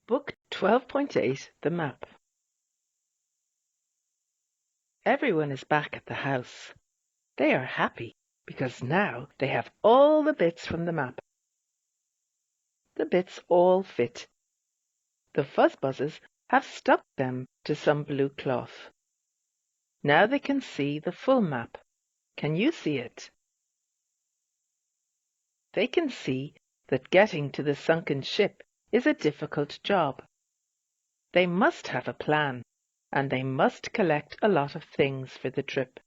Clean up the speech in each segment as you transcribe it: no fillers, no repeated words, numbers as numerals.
Book 12.8 The Map. Everyone is back at the house. They are happy because now they have all the bits from the map. The bits all fit. The fuzzbuzzers have stuck them to some blue cloth. Now they can see the full map. Can you see it? They can see that getting to the sunken ship is a difficult job. They must have a plan, and they must collect a lot of things for the trip.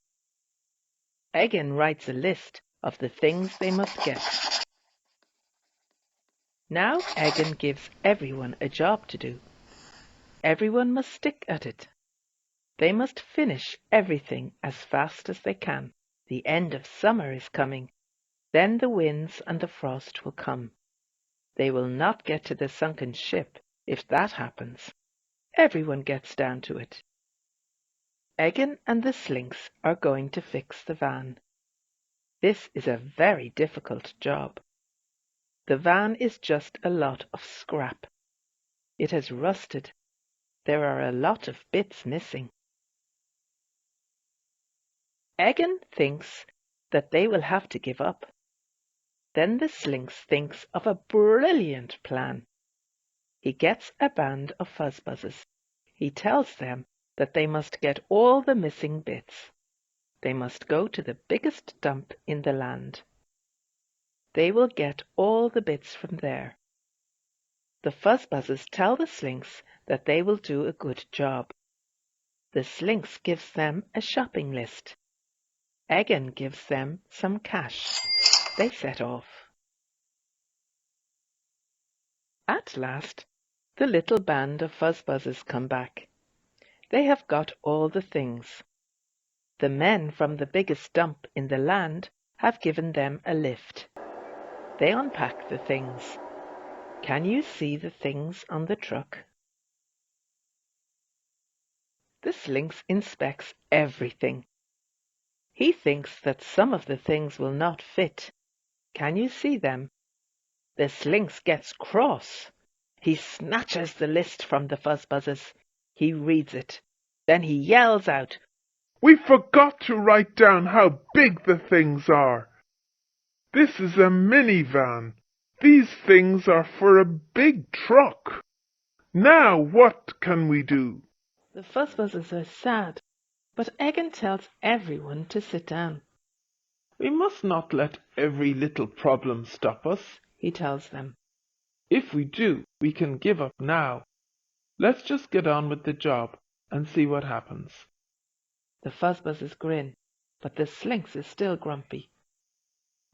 Egan writes a list of the things they must get. Now Egan gives everyone a job to do. Everyone must stick at it. They must finish everything as fast as they can. The end of summer is coming. Then the winds and the frost will come. They will not get to the sunken ship if that happens. Everyone gets down to it. Egan and the Slinx are going to fix the van. This is a very difficult job. The van is just a lot of scrap. It has rusted. There are a lot of bits missing. Egan thinks that they will have to give up. Then the Slinx thinks of a brilliant plan. He gets a band of fuzzbuzzers. He tells them that they must get all the missing bits. They must go to the biggest dump in the land. They will get all the bits from there. The fuzzbuzzers tell the Slinx that they will do a good job. The Slinx gives them a shopping list. Egan gives them some cash. They set off. At last, the little band of fuzzbuzzers come back. They have got all the things. The men from the biggest dump in the land have given them a lift. They unpack the things. Can you see the things on the truck? The Slinx inspects everything. He thinks that some of the things will not fit. Can you see them? The Slinx gets cross. He snatches the list from the fuzzbuzzers. He reads it. Then he yells out, "We forgot to write down how big the things are. This is a minivan. These things are for a big truck. Now what can we do?" The fuzzbuzzers are sad, but Egan tells everyone to sit down. "We must not let every little problem stop us," he tells them. "If we do, we can give up now. Let's just get on with the job and see what happens." The fuzzbuzzers grin, but the Slinx is still grumpy.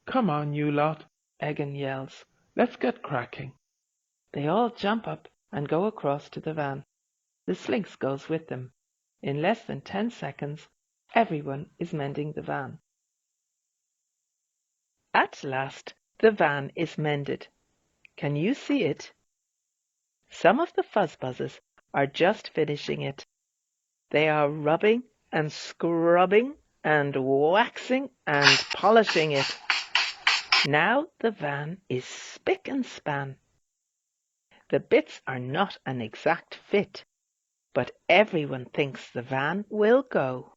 "Come on, you lot," Egan yells. "Let's get cracking." They all jump up and go across to the van. The Slinx goes with them. In less than 10 seconds, everyone is mending the van. At last, the van is mended. Can you see it? Some of the fuzzbuzzers are just finishing it. They are rubbing and scrubbing and waxing and polishing it. Now the van is spick and span. The bits are not an exact fit, but everyone thinks the van will go.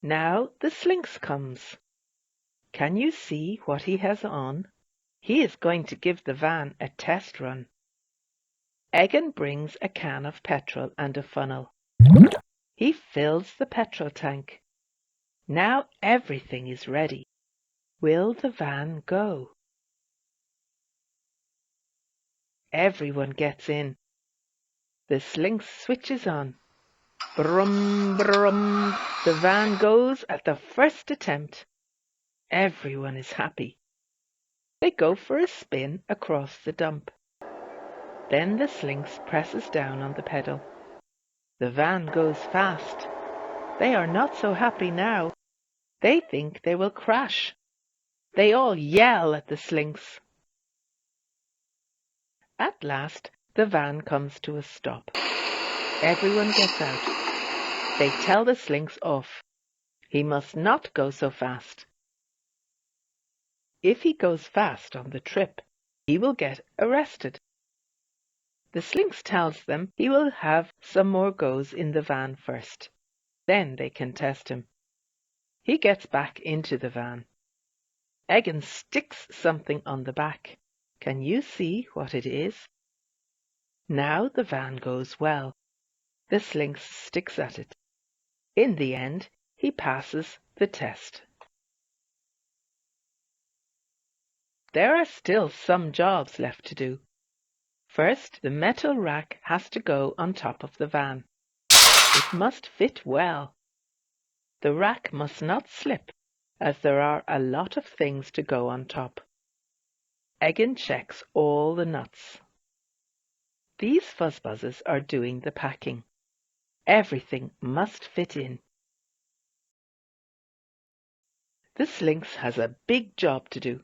Now the Slinx comes. Can you see what he has on? He is going to give the van a test run. Egan brings a can of petrol and a funnel. He fills the petrol tank. Now everything is ready. Will the van go? Everyone gets in. The Slinx switches on. Brum, brum. The van goes at the first attempt. Everyone is happy. They go for a spin across the dump. Then the Slinx presses down on the pedal. The van goes fast. They are not so happy now. They think they will crash. They all yell at the Slinx. At last, the van comes to a stop. Everyone gets out. They tell the Slinx off. He must not go so fast. If he goes fast on the trip, he will get arrested. The Slinx tells them he will have some more goes in the van first. Then they can test him. He gets back into the van. Egan sticks something on the back. Can you see what it is? Now the van goes well. The Slinx sticks at it. In the end, he passes the test. There are still some jobs left to do. First, the metal rack has to go on top of the van. It must fit well. The rack must not slip, as there are a lot of things to go on top. Egan checks all the nuts. These fuzzbuzzers are doing the packing. Everything must fit in. The Slinx has a big job to do.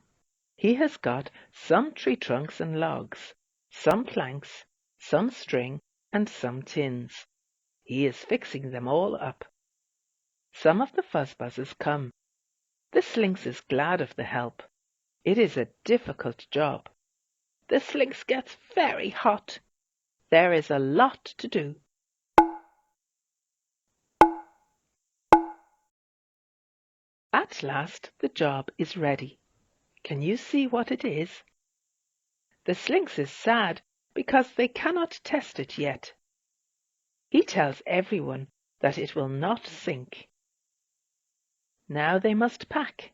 He has got some tree trunks and logs, some planks, some string, and some tins. He is fixing them all up. Some of the fuzzbuzzers come. The Slinx is glad of the help. It is a difficult job. The Slinx gets very hot. There is a lot to do. At last the job is ready. Can you see what it is? The Slinx is sad because they cannot test it yet. He tells everyone that it will not sink. Now they must pack.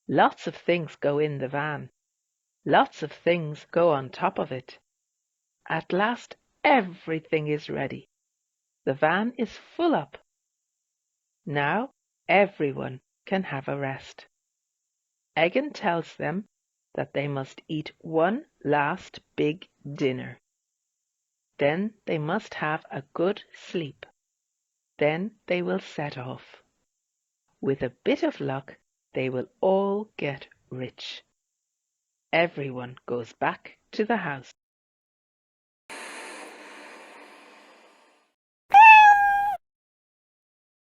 Lots of things go in the van. Lots of things go on top of it. At last everything is ready. The van is full up. Now everyone can have a rest. Egan tells them that they must eat one last big dinner. Then they must have a good sleep. Then they will set off. With a bit of luck, they will all get rich. Everyone goes back to the house.